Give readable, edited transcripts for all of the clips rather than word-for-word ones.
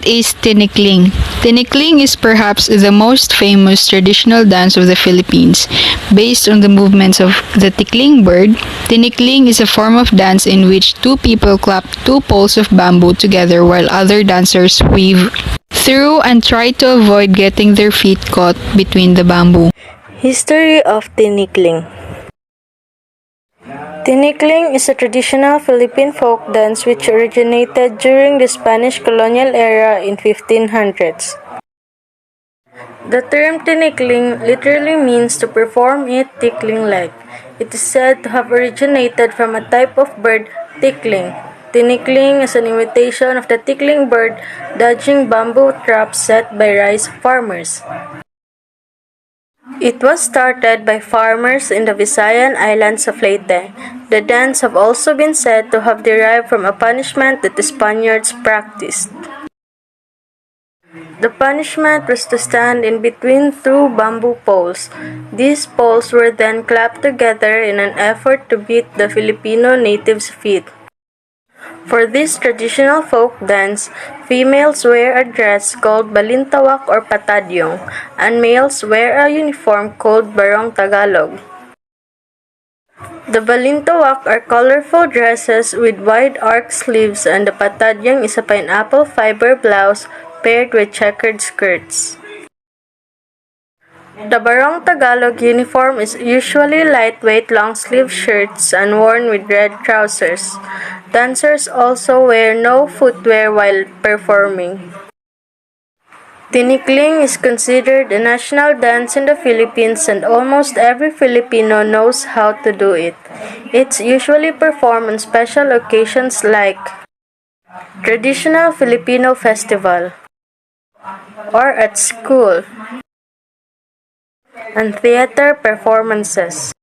is Tinikling? Tinikling is perhaps the most famous traditional dance of the Philippines. Based on the movements of the tickling bird, Tinikling is a form of dance in which two people clap two poles of bamboo together while other dancers weave through and try to avoid getting their feet caught between the bamboo. History of Tinikling. Tinikling is a traditional Philippine folk dance which originated during the Spanish colonial era in 1500s. The term tinikling literally means to perform it tickling-like. It is said to have originated from a type of bird, tickling. Tinikling is an imitation of the tickling bird dodging bamboo traps set by rice farmers. It was started by farmers in the Visayan islands of Leyte. The dance have also been said to have derived from a punishment that the Spaniards practiced. The punishment was to stand in between two bamboo poles. These poles were then clapped together in an effort to beat the Filipino natives' feet. For this traditional folk dance, females wear a dress called balintawak or patadyong, and males wear a uniform called barong Tagalog. The balintawak are colorful dresses with wide arc sleeves, and the patadyong is a pineapple fiber blouse paired with checkered skirts. The barong Tagalog uniform is usually lightweight long-sleeve shirts and worn with red trousers. Dancers also wear no footwear while performing. Tinikling is considered a national dance in the Philippines, and almost every Filipino knows how to do it. It's usually performed on special occasions like traditional Filipino festival or at school and theater performances.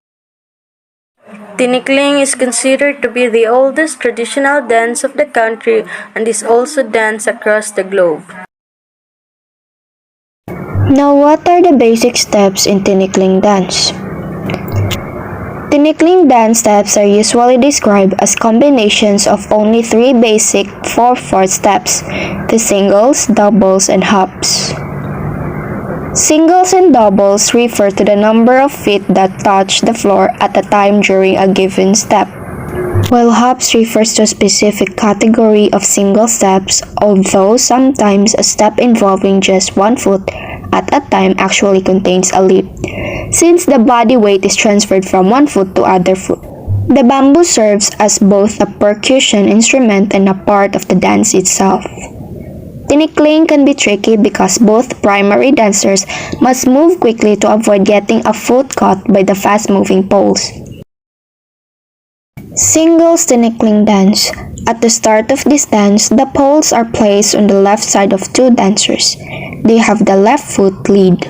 Tinikling is considered to be the oldest traditional dance of the country and is also danced across the globe. Now, what are the basic steps in Tinikling dance? Tinikling dance steps are usually described as combinations of only three basic 4/4 steps: the singles, doubles, and hops. Singles and doubles refer to the number of feet that touch the floor at a time during a given step, while hops refers to a specific category of single steps, although sometimes a step involving just one foot at a time actually contains a leap, since the body weight is transferred from one foot to other foot. The bamboo serves as both a percussion instrument and a part of the dance itself. Tinikling can be tricky because both primary dancers must move quickly to avoid getting a foot caught by the fast-moving poles. Singles Tinikling dance. At the start of this dance, the poles are placed on the left side of two dancers. They have the left foot lead.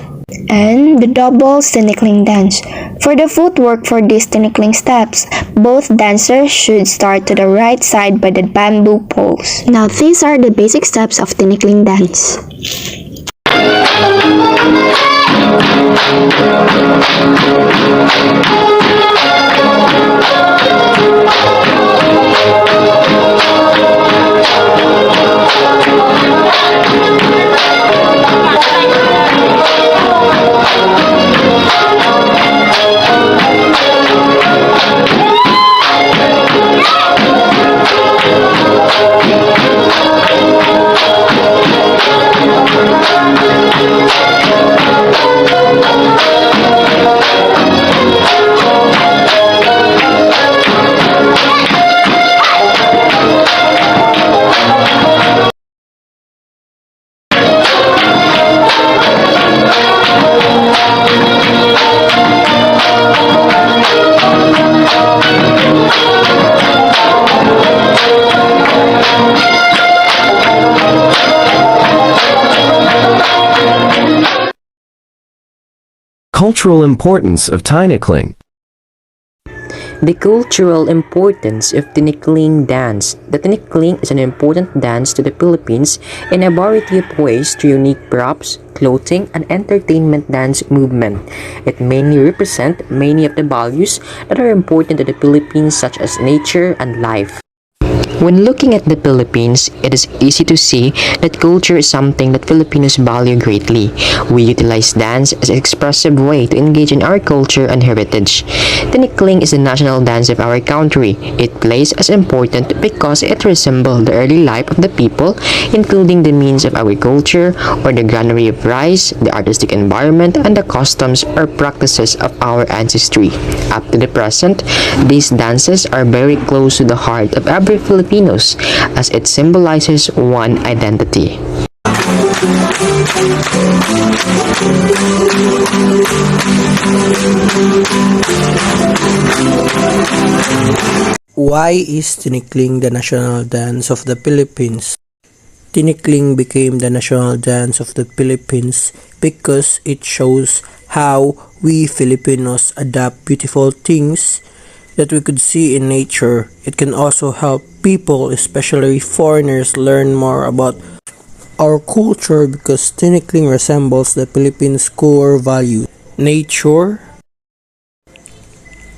And the doubles Tinikling dance. For the footwork for these Tinikling steps, both dancers should start to the right side by the bamboo poles. Now these are the basic steps of Tinikling dance. Cultural importance of Tinikling. The cultural importance of Tinikling dance. The Tinikling is an important dance to the Philippines in a variety of ways through unique props, clothing, and entertainment dance movement. It mainly represents many of the values that are important to the Philippines, such as nature and life. When looking at the Philippines, it is easy to see that culture is something that Filipinos value greatly. We utilize dance as an expressive way to engage in our culture and heritage. Tinikling is the national dance of our country. It plays as important because it resembles the early life of the people, including the means of our culture or the granary of rice, the artistic environment, and the customs or practices of our ancestry. Up to the present, these dances are very close to the heart of every Filipinos as it symbolizes one identity. Why is Tinikling the national dance of the Philippines? Tinikling became the national dance of the Philippines because it shows how we Filipinos adapt beautiful things that we could see in nature. It can also help people, especially foreigners, learn more about our culture because Tinikling resembles the Philippines' core values: nature,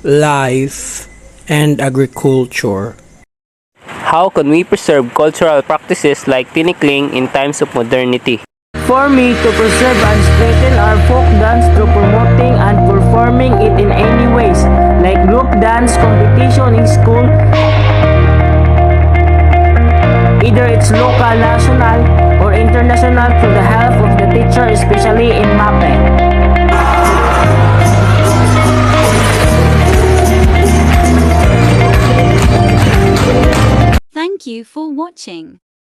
life, and agriculture. How can we preserve cultural practices like tinikling in times of modernity? For me, to preserve and strengthen our folk dance through promoting and performing it in any ways, like group dance competition in school, either it's local, national, or international through the help of the teacher, especially in MAPE. Thank you for watching.